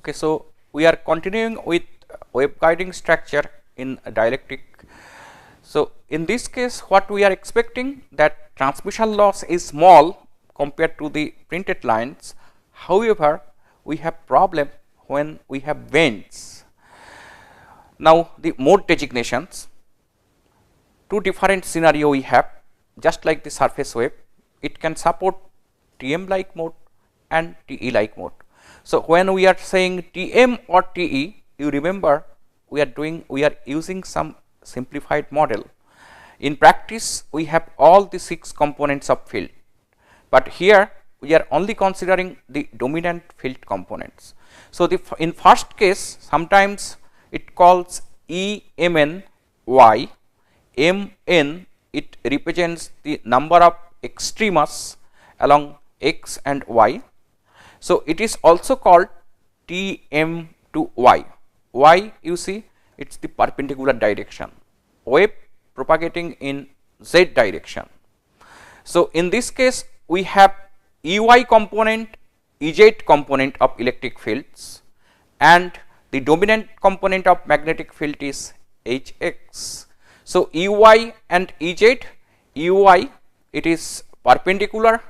Okay, so we are continuing with waveguiding structure in dielectric. So in this case, what we are expecting, that transmission loss is small compared to the printed lines. However, we have problem when we have bends. Now the mode designations, two different scenario we have, just like the surface wave. It can support TM like mode and TE like mode. So when we are saying TM or TE, you remember we are using some simplified model. In practice, we have all the 6 components of field, but here we are only considering the dominant field components. So in first case, sometimes it calls EMN Y, MN it represents the number of extremas along X and Y. So it is also called TM to Y. Y, you see, it's the perpendicular direction. Wave propagating in Z direction. So in this case, we have EY component, EZ component of electric fields, and the dominant component of magnetic field is HX. So EY and EZ, EY it is perpendicular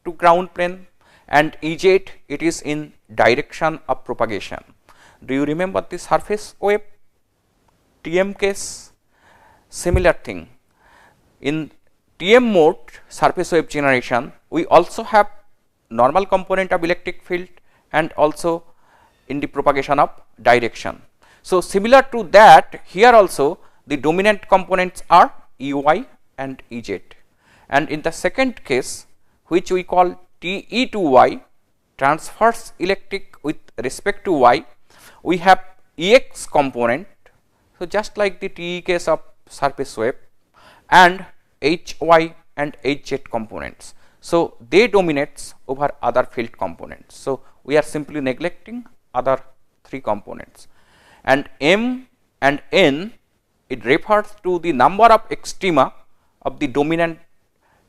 to ground plane, and EZ it is in direction of propagation. Do you remember the surface wave TM case? Similar thing. In TM mode, surface wave generation, we also have normal component of electric field and also in the propagation of direction. So similar to that, here also the dominant components are EY and EZ. And in the second case, which we call TE to Y, transverse electric with respect to Y, we have EX component. So just like the TE case of surface wave, and HY and HZ components. So they dominates over other field components. So we are simply neglecting other 3 components. And M and N, it refers to the number of extrema of the dominant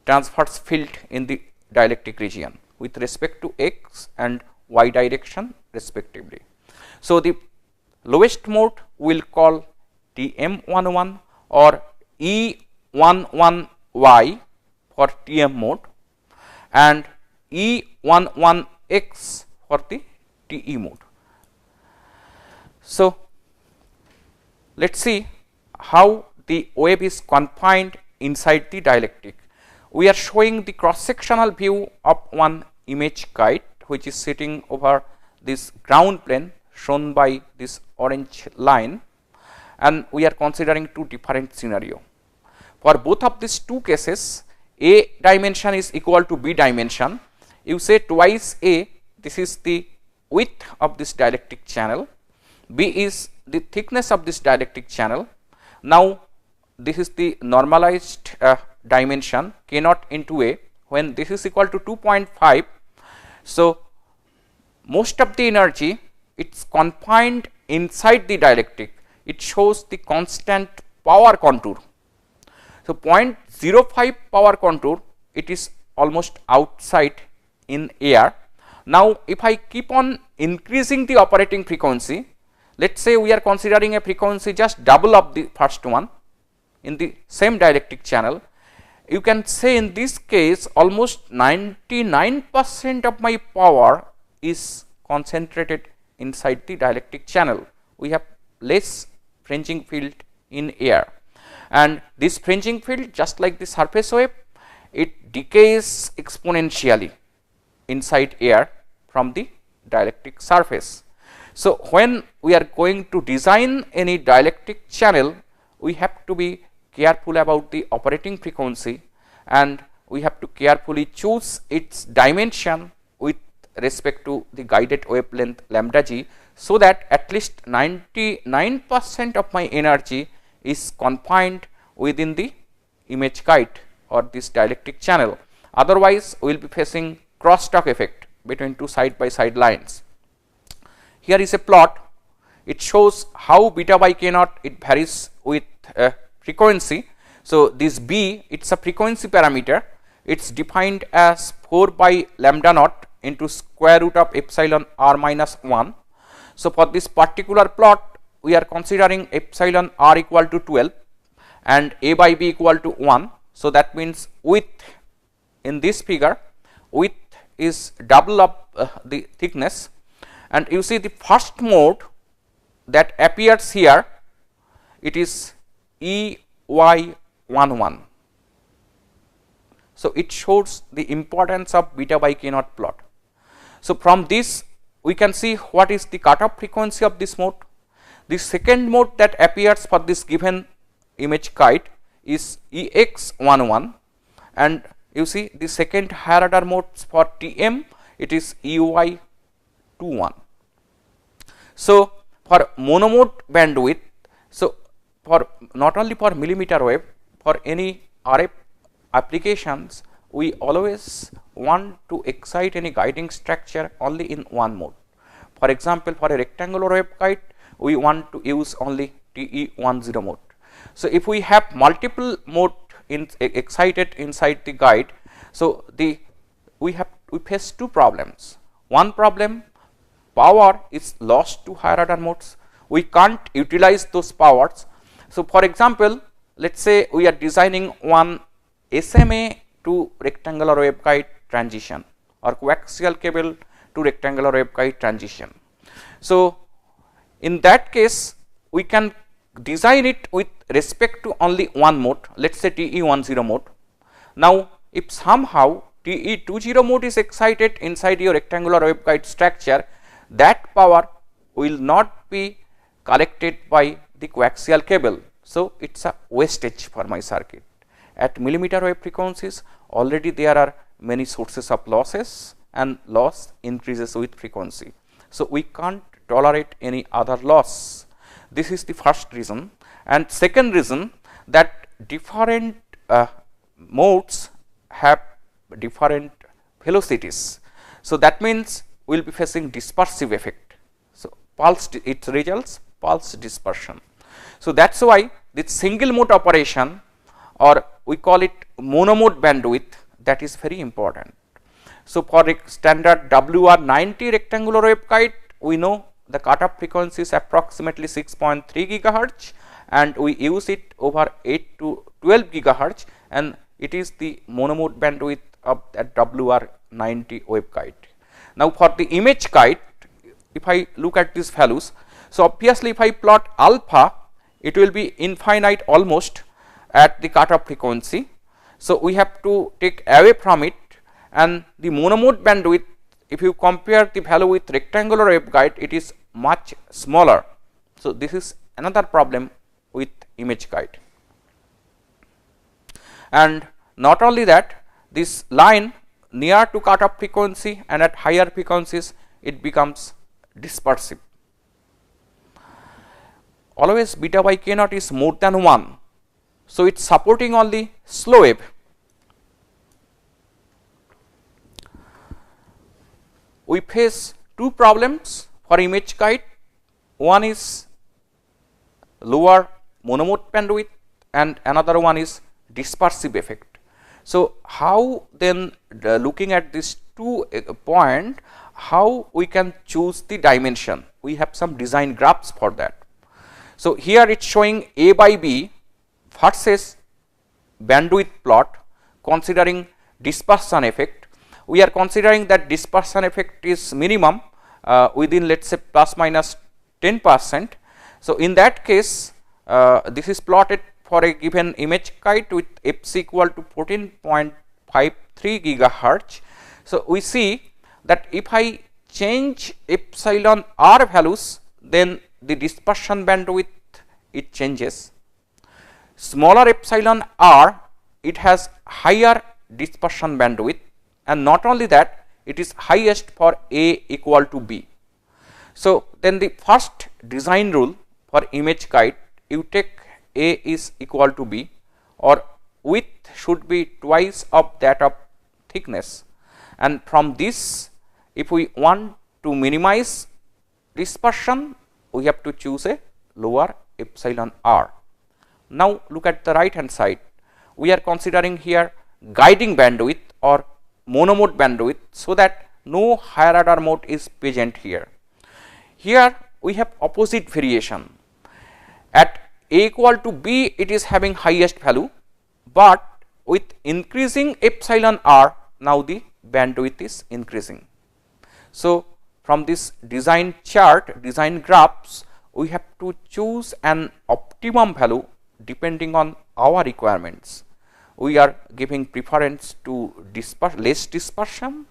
transverse field in the dielectric region with respect to X and Y direction respectively. So the lowest mode we will call TM11 or E11Y for TM mode, and E11X for the TE mode. So let us see how the wave is confined inside the dielectric. We are showing the cross sectional view of one image kite which is sitting over this ground plane shown by this orange line, and we are considering 2 different scenario. For both of these 2 cases, A dimension is equal to B dimension. You say twice A, this is the width of this dielectric channel, B is the thickness of this dielectric channel. Now this is the normalized dimension K naught into A, when this is equal to 2.5. So most of the energy it's confined inside the dielectric. It shows the constant power contour. So 0.05 power contour, it is almost outside in air. Now if I keep on increasing the operating frequency, let us say we are considering a frequency just double of the first one in the same dielectric channel, you can say in this case almost 99% of my power is concentrated inside the dielectric channel. We have less fringing field in air, and this fringing field, just like the surface wave, it decays exponentially inside air from the dielectric surface. So when we are going to design any dielectric channel, we have to be careful about the operating frequency, and we have to carefully choose its dimension with respect to the guided wavelength lambda g, so that at least 99% of my energy is confined within the image kite or this dielectric channel. Otherwise, we will be facing crosstalk effect between 2 side by side lines. Here is a plot. It shows how beta by k naught it varies with frequency. So this B, it's a frequency parameter. It's defined as 4 by lambda naught into square root of epsilon r minus 1. So for this particular plot, we are considering epsilon r equal to 12 and a by b equal to 1. So that means width in this figure, width is double of the thickness, and you see the first mode that appears here, it is EY11. So it shows the importance of beta by k naught plot. So from this we can see what is the cutoff frequency of this mode. The second mode that appears for this given image kite is EX11, and you see the second higher order modes for TM, it is EY21. So for monomode bandwidth, so for not only for millimeter wave, for any RF applications, we always want to excite any guiding structure only in one mode. For example, for a rectangular waveguide, we want to use only TE10 mode. So if we have multiple mode excited inside the guide, so we face two problems. One problem, power is lost to higher order modes. We can't utilize those powers. So for example, let's say we are designing one SMA to rectangular waveguide transition or coaxial cable to rectangular waveguide transition. So in that case, we can design it with respect to only one mode, let's say TE10 mode. Now if somehow TE20 mode is excited inside your rectangular waveguide structure, that power will not be collected by the coaxial cable. So it's a wastage for my circuit. At millimeter wave frequencies, already there are many sources of losses, and loss increases with frequency. So we can't tolerate any other loss. This is the first reason. And second reason, that different modes have different velocities. So that means we will be facing dispersive effect. So pulse, it results pulse dispersion. So that's why this single mode operation, or we call it monomode bandwidth, that is very important. So for a standard WR90 rectangular waveguide, we know the cutoff frequency is approximately 6.3 gigahertz, and we use it over 8 to 12 gigahertz, and it is the monomode bandwidth of that WR90 waveguide. Now for the image kite, if I look at these values, so obviously if I plot alpha, it will be infinite almost at the cutoff frequency. So we have to take away from it, and the monomode bandwidth, if you compare the value with rectangular waveguide, it is much smaller. So this is another problem with image kite. And not only that, this line near to cutoff frequency and at higher frequencies, it becomes dispersive. Always beta by k naught is more than 1. So it's supporting only slow wave. We face two problems for image kite. One is lower monomode bandwidth, and another one is dispersive effect. So how then, looking at these 2 point, how we can choose the dimension? We have some design graphs for that. So here it's showing A by B versus bandwidth plot considering dispersion effect. We are considering that dispersion effect is minimum within, let's say, plus minus 10%. So in that case, this is plotted for a given image kite with fc equal to 14.53 gigahertz. So we see that if I change epsilon r values, then the dispersion bandwidth, it changes. Smaller epsilon r, it has higher dispersion bandwidth, and not only that, it is highest for A equal to B. So then the first design rule for image kite, you take A is equal to B, or width should be twice of that of thickness, and from this, if we want to minimize dispersion, we have to choose a lower epsilon r. Now look at the right hand side. We are considering here guiding bandwidth or monomode bandwidth, so that no higher order mode is present here. Here we have opposite variation. At A equal to B, it is having highest value, but with increasing epsilon r, now the bandwidth is increasing. So, from this design chart, design graphs, we have to choose an optimum value depending on our requirements. We are giving preference to less dispersion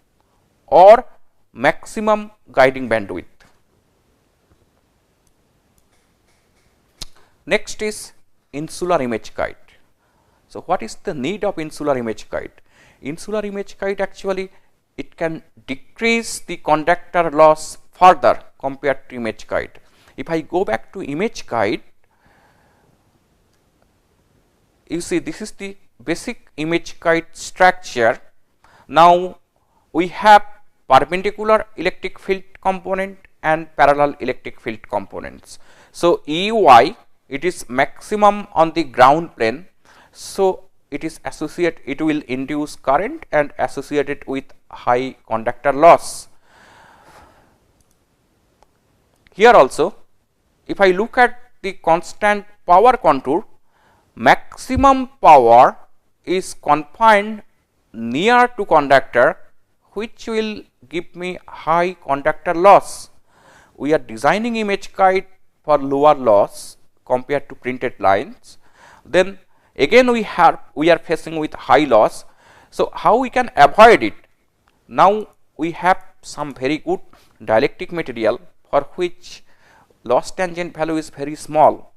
or maximum guiding bandwidth. Next is insular image guide. So, what is the need of insular image guide? Insular image guide, actually it can decrease the conductor loss further compared to image guide. If I go back to image guide, you see this is the basic image guide structure. Now, we have perpendicular electric field component and parallel electric field components. So, EY, it is maximum on the ground plane. So, it is associated, it will induce current and associated with high conductor loss. Here also, if I look at the constant power contour, maximum power is confined near to conductor, which will give me high conductor loss. We are designing image guide for lower loss compared to printed lines. Then again we are facing with high loss. So, how we can avoid it? Now, we have some very good dielectric material for which loss tangent value is very small.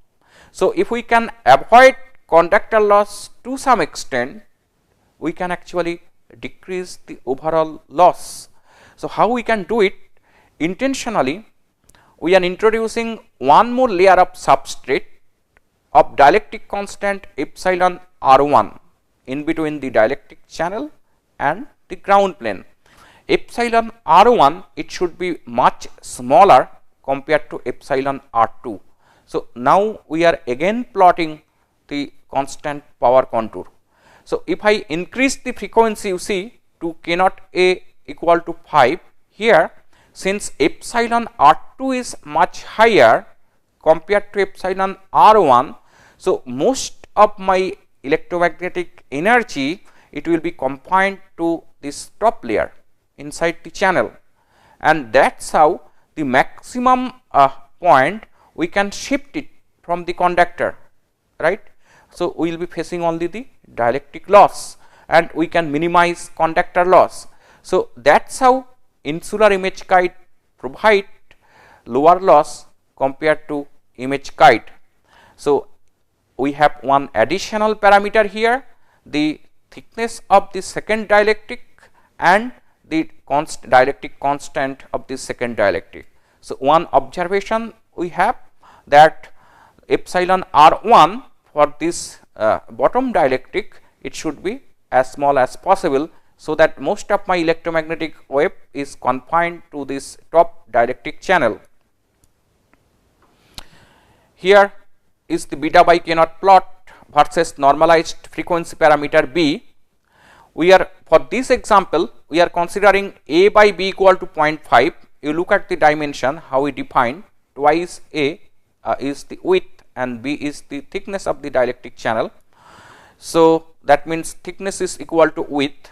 So, if we can avoid conductor loss to some extent, we can actually decrease the overall loss. So, how we can do it? Intentionally, we are introducing one more layer of substrate of dielectric constant epsilon r1 in between the dielectric channel and the ground plane. Epsilon r1, it should be much smaller compared to epsilon r2. So, now we are again plotting the constant power contour. So, if I increase the frequency, you see, to k naught a equal to 5, here since epsilon r2 is much higher compared to epsilon r1, so most of my electromagnetic energy, it will be confined to this top layer inside the channel, and that is how the maximum point we can shift it from the conductor, right. So, we will be facing only the dielectric loss and we can minimize conductor loss. So, that is how insular image guide provide lower loss compared to image guide. So, we have one additional parameter here, the thickness of the second dielectric and the dielectric constant of the second dielectric. So, one observation we have that epsilon r1 for this bottom dielectric, it should be as small as possible, so that most of my electromagnetic wave is confined to this top dielectric channel. Here is the beta by k naught plot versus normalized frequency parameter B. We are, for this example, we are considering A by B equal to 0.5. You look at the dimension, how we define twice A is the width and B is the thickness of the dielectric channel. So, that means thickness is equal to width,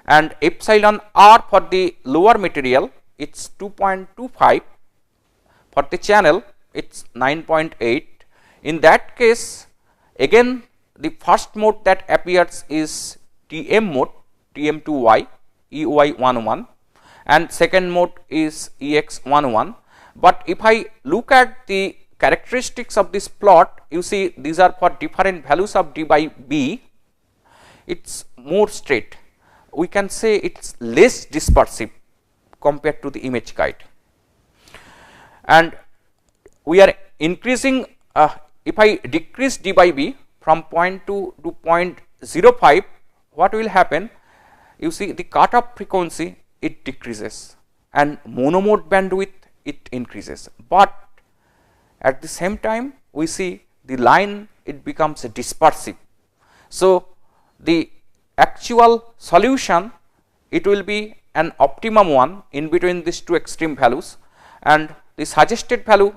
and epsilon r for the lower material, it is 2.25, for the channel it is 9.8. In that case, again the first mode that appears is TM mode, TM2y, EY11, and second mode is EX11. But if I look at the characteristics of this plot, you see these are for different values of d by b, it is more straight. We can say it is less dispersive compared to the image guide. And we are increasing, if I decrease d by b from 0.2 to 0.05, what will happen? You see the cutoff frequency, it decreases, and monomode bandwidth, it increases. But at the same time, we see the line, it becomes dispersive. So, the actual solution, it will be an optimum one in between these two extreme values, and the suggested value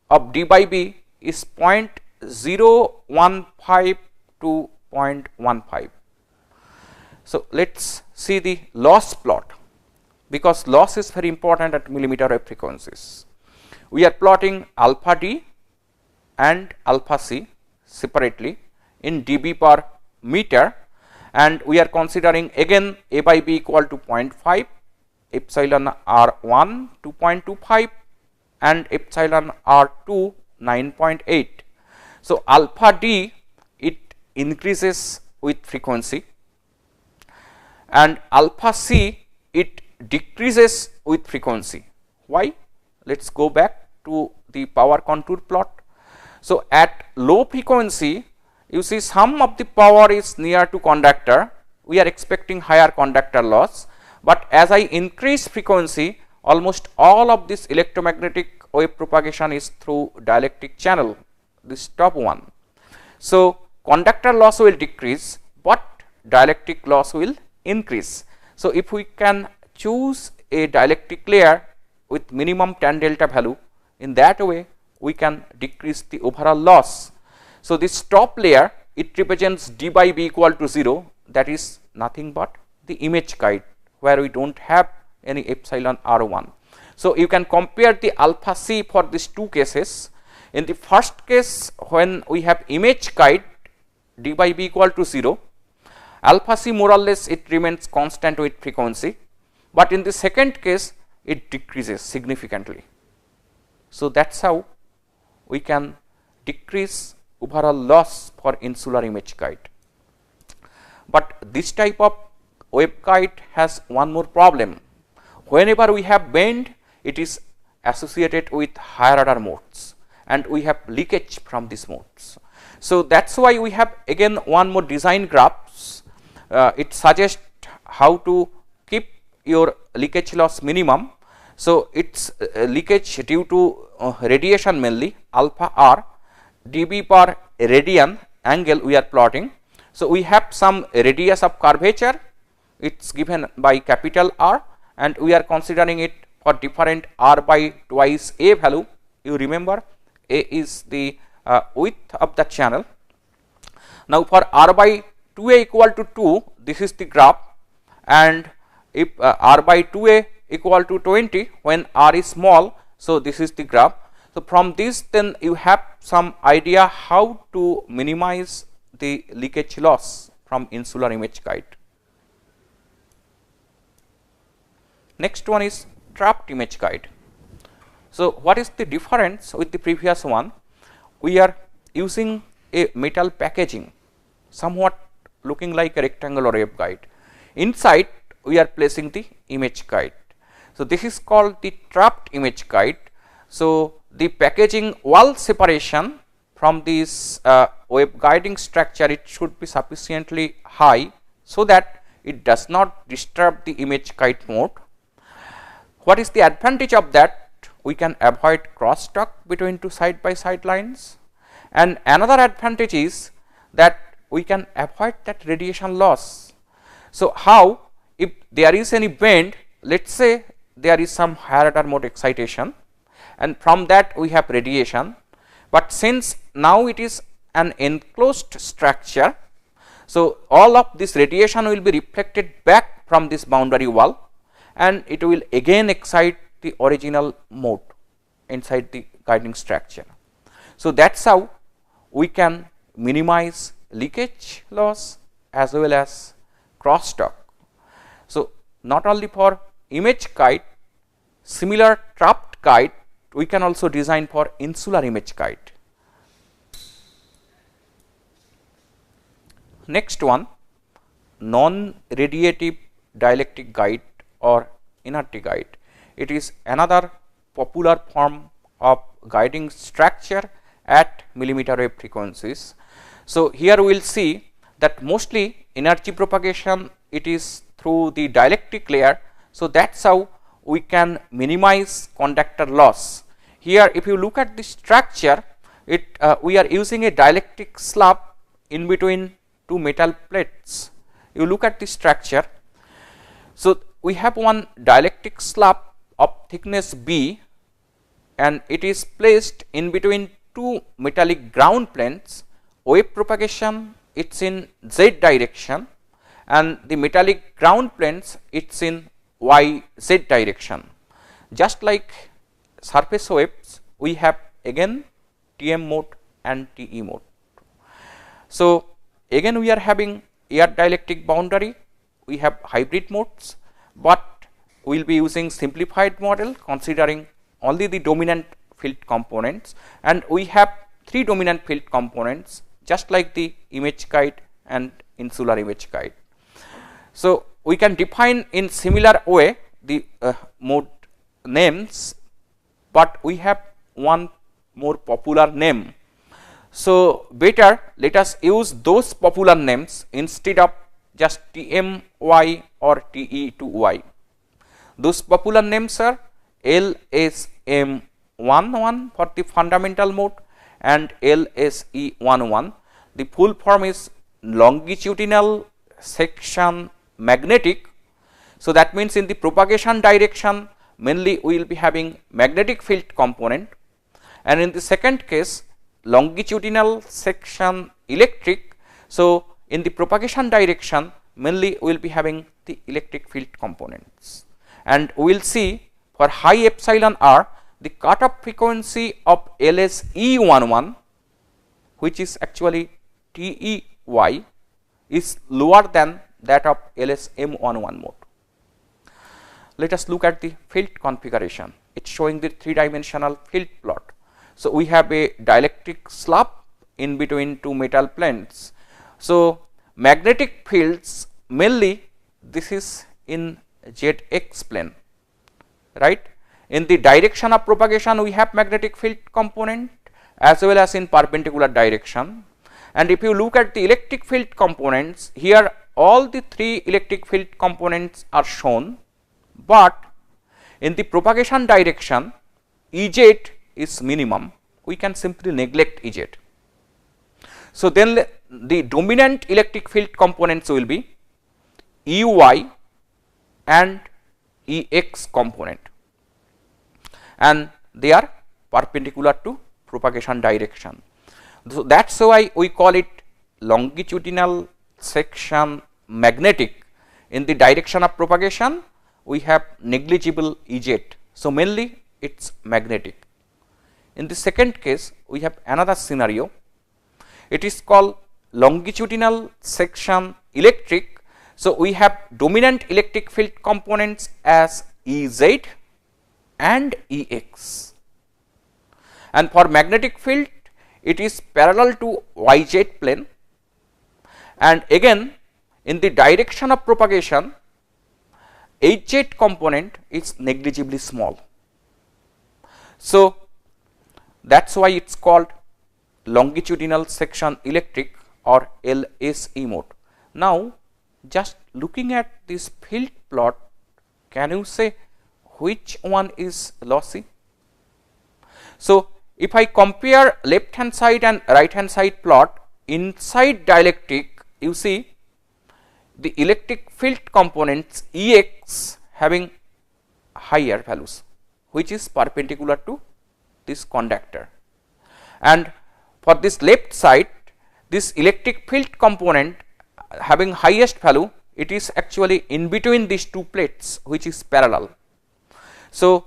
of d by b is 0.015 to 0.15. So let's see the loss plot, because loss is very important at millimeter wave frequencies. We are plotting alpha d and alpha c separately in dB per meter, and we are considering again a by b equal to 0.5, epsilon r1 2.25 and epsilon r2 9.8. So alpha d, it increases with frequency, and alpha c, it decreases with frequency. Why? Let us go back to the power contour plot. So at low frequency, you see some of the power is near to conductor, we are expecting higher conductor loss, but as I increase frequency, almost all of this electromagnetic wave propagation is through dielectric channel, this top one. So conductor loss will decrease, but dielectric loss will increase. So if we can choose a dielectric layer with minimum tan delta value, in that way we can decrease the overall loss. So this top layer, it represents d by b equal to 0, that is nothing but the image guide, where we do not have any epsilon r1. So you can compare the alpha c for these two cases. In the first case, when we have image guide d by b equal to 0, alpha c more or less it remains constant with frequency, but in the second case it decreases significantly. So that is how we can decrease overall loss for insular image guide. But this type of waveguide has one more problem. Whenever we have bend, it is associated with higher order modes, and we have leakage from these modes. So that is why we have again one more design graphs. It suggests how to keep your leakage loss minimum. So its leakage due to radiation mainly alpha r, dB per radian angle we are plotting. So we have some radius of curvature, it is given by capital R, and we are considering it for different r by twice a value. You remember a is the width of the channel. Now for r by 2a equal to 2, this is the graph, and if r by 2a equal to 20 when r is small, so this is the graph. So from this then you have some idea how to minimize the leakage loss from insular image guide. Next one is trapped image guide. So what is the difference with the previous one? We are using a metal packaging, somewhat looking like a rectangular waveguide. Inside we are placing the image guide. So this is called the trapped image guide. So the packaging wall separation from this waveguiding structure, it should be sufficiently high so that it does not disturb the image guide mode. What is the advantage of that? We can avoid crosstalk between two side by side lines, and another advantage is that we can avoid that radiation loss. So how? If there is any bend, let us say there is some higher order mode excitation, and from that we have radiation, but since now it is an enclosed structure, so all of this radiation will be reflected back from this boundary wall, and it will again excite the original mode inside the guiding structure. So that is how we can minimize leakage loss as well as crosstalk. So not only for image guide, similar trapped guide we can also design for insular image guide. Next one, non-radiative dielectric guide or inertia guide. It is another popular form of guiding structure at millimeter wave frequencies. So here we will see that mostly energy propagation, it is through the dielectric layer. So that is how we can minimize conductor loss. Here if you look at the structure, we are using a dielectric slab in between two metal plates. You look at the structure. So we have one dielectric slab of thickness B and it is placed in between two metallic ground planes. Wave propagation, it's in z direction, and the metallic ground planes, it's in yz direction. Just like surface waves, we have again TM mode and TE mode. So again we are having air dielectric boundary, we have hybrid modes, but we will be using simplified model considering only the dominant field components, and we have three dominant field components just like the image guide and insular image guide. So we can define in similar way the mode names, but we have one more popular name. So better let us use those popular names instead of just TMY or TE2Y. Those popular names are LSM11 for the fundamental mode and LSE11. The full form is longitudinal section magnetic. So that means in the propagation direction mainly we will be having magnetic field component, and in the second case longitudinal section electric. So in the propagation direction mainly we will be having the electric field components, and we will see for high epsilon r the cutoff frequency of LSE11, which is actually TEY, is lower than that of LSM11 mode. Let us look at the field configuration. It is showing the three-dimensional field plot. So we have a dielectric slab in between two metal planes. So magnetic fields mainly this is in ZX plane, right. In the direction of propagation we have magnetic field component as well as in perpendicular direction. And if you look at the electric field components, here all the three electric field components are shown, but in the propagation direction Ez is minimum, we can simply neglect Ez. So then the dominant electric field components will be Ey and Ex component, and they are perpendicular to propagation direction. So that is why we call it longitudinal section magnetic. In the direction of propagation we have negligible Ez, so mainly it is magnetic. In the second case we have another scenario, it is called longitudinal section electric. So we have dominant electric field components as Ez and Ex, and for magnetic field it is parallel to YZ plane, and again in the direction of propagation Hz component is negligibly small. So that is why it is called longitudinal section electric or LSE mode. Now just looking at this field plot, can you say which one is lossy? So if I compare left hand side and right hand side plot, inside dielectric you see the electric field components Ex having higher values, which is perpendicular to this conductor, and for this left side this electric field component having highest value, it is actually in between these two plates which is parallel. So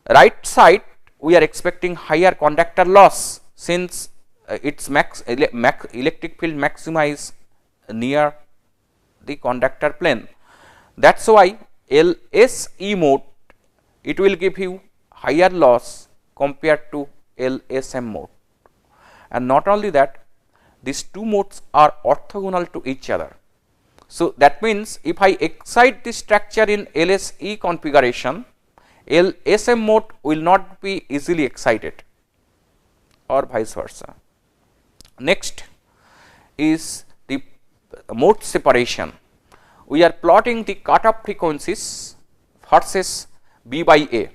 right side we are expecting higher conductor loss since its electric field maxima is near the conductor plane. That is why LSE mode it will give you higher loss compared to LSM mode, and not only that, these two modes are orthogonal to each other. So that means if I excite the structure in LSE configuration, LSM mode will not be easily excited, or vice versa. Next is the mode separation. We are plotting the cutoff frequencies versus B by A.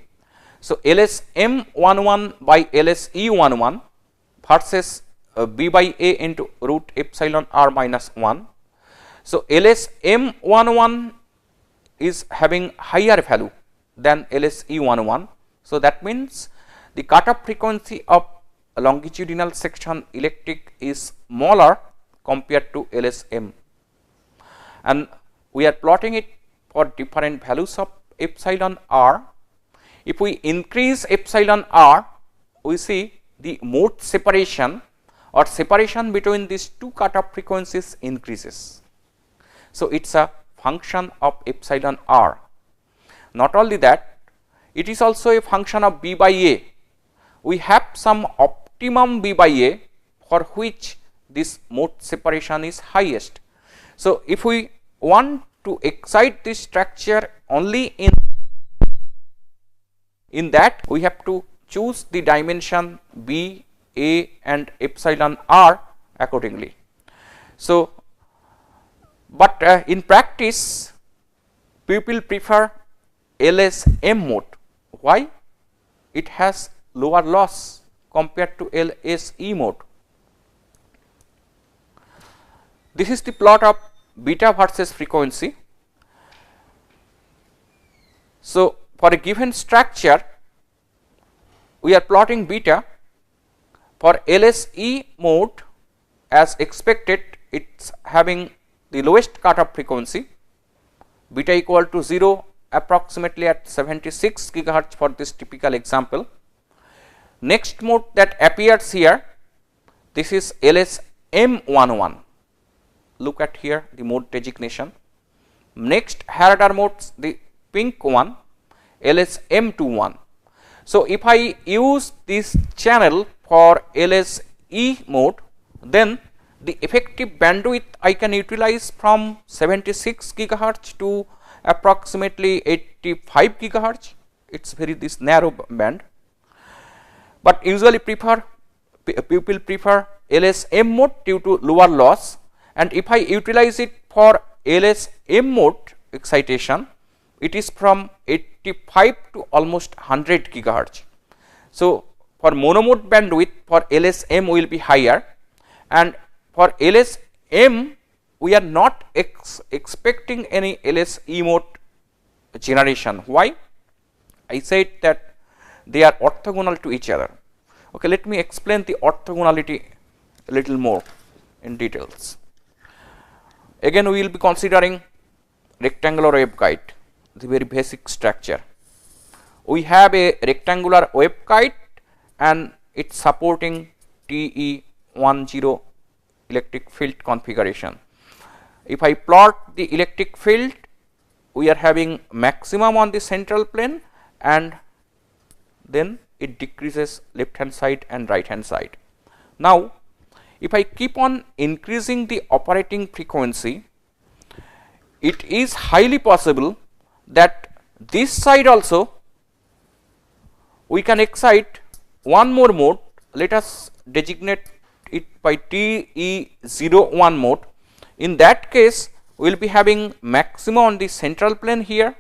So LSM11 by LSE11 versus B by A into root epsilon r minus 1. So LSM11 is having higher value than LSE11. So that means the cutoff frequency of a longitudinal section electric is smaller compared to LSM, and we are plotting it for different values of epsilon r. If we increase epsilon r, we see the mode separation or separation between these two cutoff frequencies increases. So, it is a function of epsilon r. Not only that, it is also a function of b by a. We have some optimum b by a for which this mode separation is highest. So, if we want to excite this structure only in that, we have to choose the dimension b, a and epsilon r accordingly. So, but in practice people prefer LSM mode. Why? It has lower loss compared to LSE mode. This is the plot of beta versus frequency. So, for a given structure, we are plotting beta. For LSE mode, as expected, it is having the lowest cutoff frequency, beta equal to 0 approximately at 76 gigahertz for this typical example. Next mode that appears here, this is LSM11. Look at here the mode designation. Next, here are modes, the pink one, LSM21. So, if I use this channel for LSE mode, then the effective bandwidth I can utilize from 76 gigahertz to approximately 85 gigahertz. It is very this narrow band, but usually people prefer LSM mode due to lower loss, and if I utilize it for LSM mode excitation, it is from 85 to almost 100 gigahertz. So, for monomode bandwidth for LSM will be higher, and for LSM we are not expecting any LSE mode generation. Why? I said that they are orthogonal to each other. Okay, let me explain the orthogonality a little more in details. Again, we will be considering rectangular waveguide, the very basic structure. We have a rectangular waveguide and it is supporting TE10 electric field configuration. If I plot the electric field, we are having maximum on the central plane and then it decreases left hand side and right hand side. Now, if I keep on increasing the operating frequency, it is highly possible that this side also we can excite one more mode. Let us designate it by TE01 mode. In that case, we will be having maximum on the central plane here,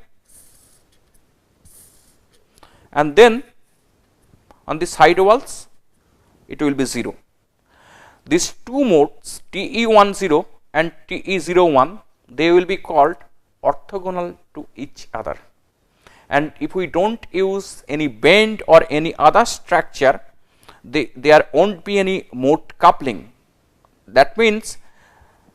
and then on the side walls it will be 0. These two modes TE10 and TE01, they will be called orthogonal to each other, and if we do not use any bend or any other structure, there won't be any mode coupling. That means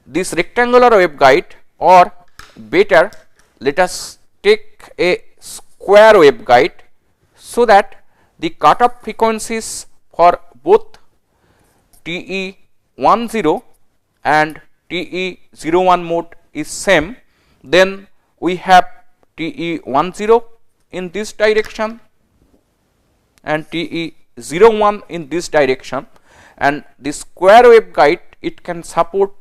this rectangular waveguide, or better let us take a square waveguide, so that the cutoff frequencies for both TE10 and TE01 mode is same. Then we have TE10 in this direction and TE01 in this direction, and the square waveguide, it can support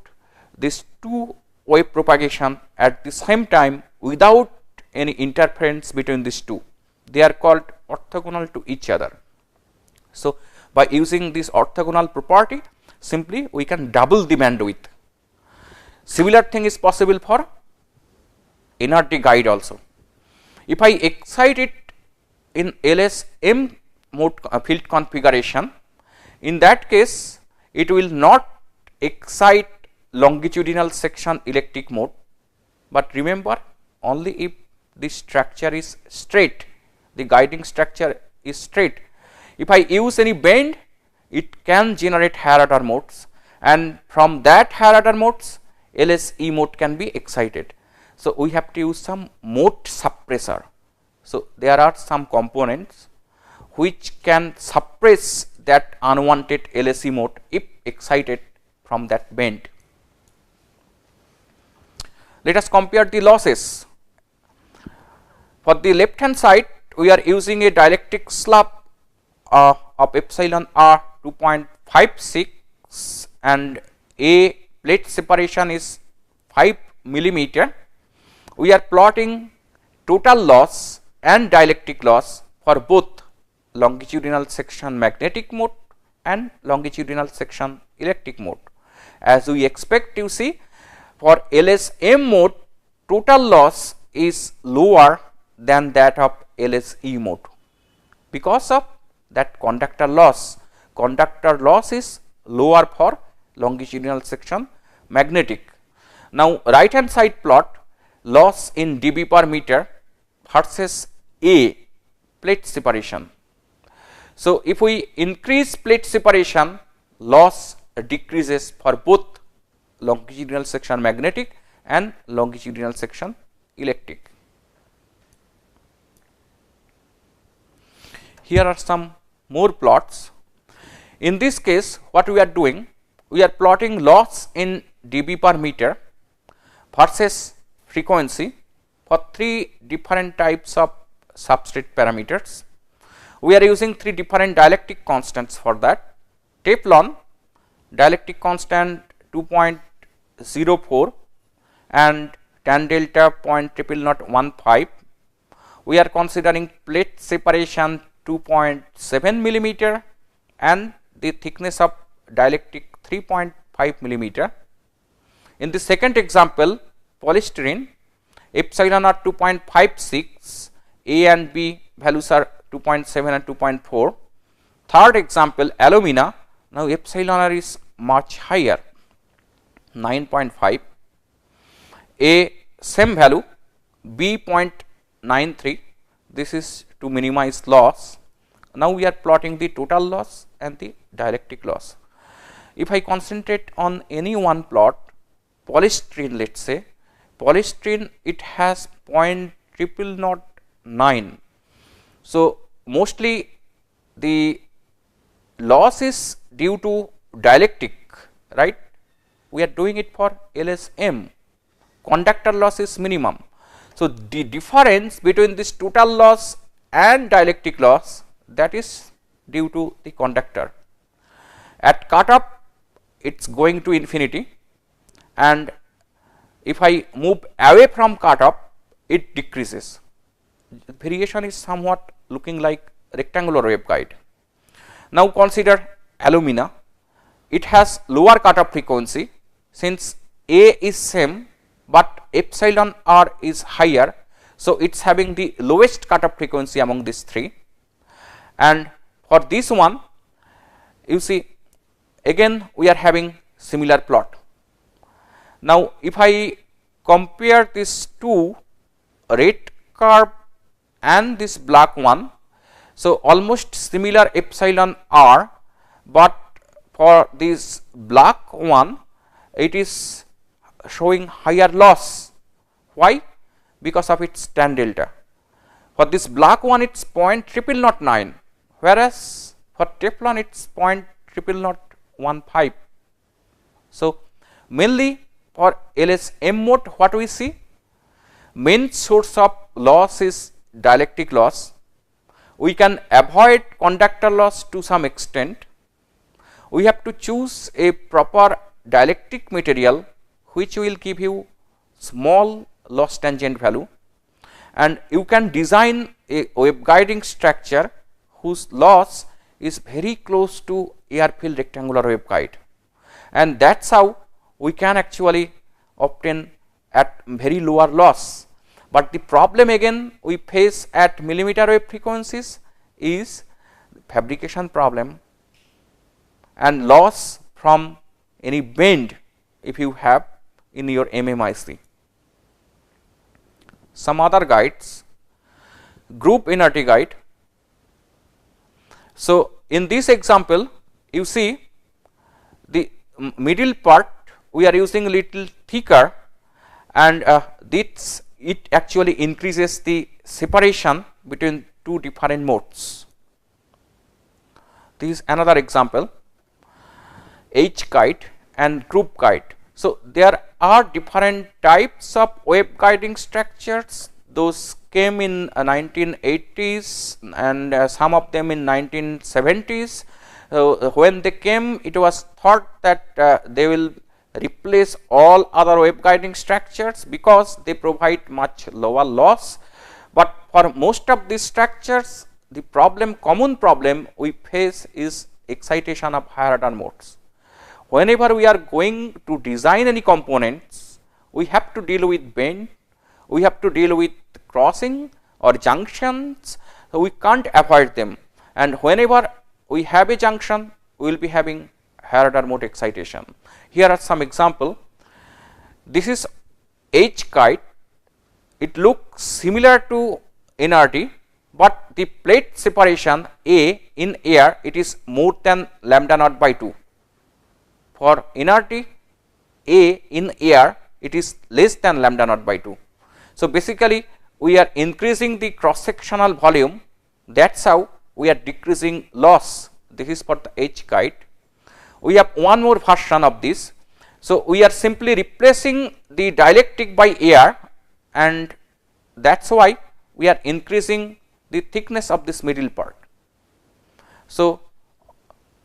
these two wave propagation at the same time without any interference between these two. They are called orthogonal to each other. So, by using this orthogonal property, simply we can double the bandwidth. Similar thing is possible for NRT guide also. If I excite it in LSM mode field configuration, in that case it will not excite longitudinal section electric mode, but remember, only if the structure is straight, the guiding structure is straight. If I use any bend, it can generate higher order modes, and from that higher order modes LSE mode can be excited. So, we have to use some mode suppressor. So, there are some components which can suppress that unwanted LSE mode if excited from that bend. Let us compare the losses. For the left hand side, we are using a dielectric slab of epsilon r 2.56 and a plate separation is 5 millimeter. We are plotting total loss and dielectric loss for both longitudinal section magnetic mode and longitudinal section electric mode. As we expect to see, for LSM mode, total loss is lower than that of LSE mode because of that conductor loss. Conductor loss is lower for longitudinal section magnetic. Now, right hand side plot loss in dB per meter versus A plate separation. So, if we increase plate separation, loss decreases for both longitudinal section magnetic and longitudinal section electric. Here are some more plots. In this case, what we are doing, we are plotting loss in dB per meter versus frequency for 3 different types of substrate parameters. We are using 3 different dielectric constants for that. Teflon dielectric constant 2.04 and tan delta 0.0015. We are considering plate separation 2.7 millimeter and the thickness of dielectric 3.5 millimeter. In the second example, polystyrene epsilon r 2.56, A and B values are 2.7 and 2.4. Third example, alumina, now epsilon r is much higher, 9.5, A same value, B 0.93, this is to minimize loss. Now, we are plotting the total loss and the dielectric loss. If I concentrate on any one plot, polystyrene, let us say, polystyrene it has 0.0009. So, mostly the loss is due to dielectric, right. We are doing it for LSM, conductor loss is minimum. So, the difference between this total loss and dielectric loss, that is due to the conductor. At cutoff, it is going to infinity, and if I move away from cutoff, it decreases. Variation is somewhat looking like rectangular waveguide. Now, consider alumina. It has lower cutoff frequency since A is same, but epsilon r is higher. So, it is having the lowest cutoff frequency among these 3, and for this one you see again we are having similar plot. Now, if I compare these two, red curve and this black one, so almost similar epsilon r, but for this black one it is showing higher loss. Why? Because of its tan delta. For this black one it is 0.0009, whereas for Teflon it is 0.0015. So, mainly for LSM mode, what we see, main source of loss is dielectric loss. We can avoid conductor loss to some extent. We have to choose a proper dielectric material which will give you small loss tangent value, and you can design a waveguiding structure whose loss is very close to air-filled rectangular waveguide, and that is how we can actually obtain at very lower loss. But the problem again we face at millimeter wave frequencies is fabrication problem and loss from any bend if you have in your MMIC. Some other guides, group inerty guide. So, in this example, you see the middle part we are using a little thicker, and this it actually increases the separation between two different modes. This is another example, H kite and group kite. So, there are different types of wave guiding structures. Those came in 1980s and some of them in 1970s. When they came, it was thought that they will replace all other wave guiding structures because they provide much lower loss. But for most of these structures, the common problem we face is excitation of higher order modes. Whenever we are going to design any components, we have to deal with bend, we have to deal with crossing or junctions, so we can't avoid them. And whenever we have a junction, we will be having higher order mode excitation. Here are some example. This is H kite. It looks similar to NRT, but the plate separation A in air, it is more than lambda naught by 2. For NRT, A in air, it is less than lambda naught by 2. So, basically we are increasing the cross sectional volume, that is how we are decreasing loss. This is for the H kite. We have one more version of this. So, we are simply replacing the dielectric by air, and that is why we are increasing the thickness of this middle part. So,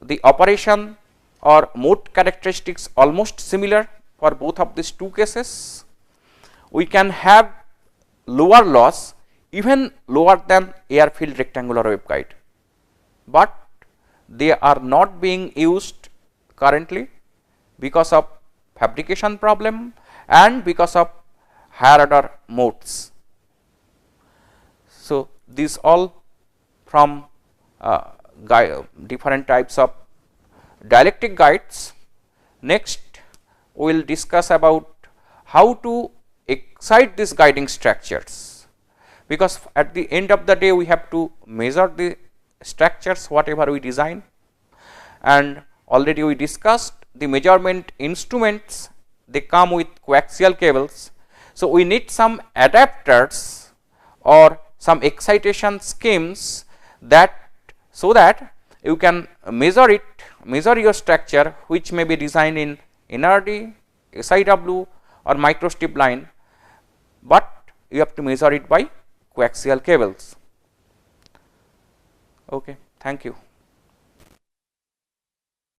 the operation or mode characteristics almost similar for both of these two cases. We can have lower loss, even lower than air filled rectangular waveguide, but they are not being used currently because of fabrication problem and because of higher order modes. So, these all from different types of dielectric guides. Next, we will discuss about how to excite these guiding structures, because at the end of the day we have to measure the structures whatever we design, and already we discussed the measurement instruments, they come with coaxial cables. So, we need some adapters or some excitation schemes that so that you can measure your structure, which may be designed in NRD, SIW or microstrip line, but you have to measure it by coaxial cables. Okay, thank you.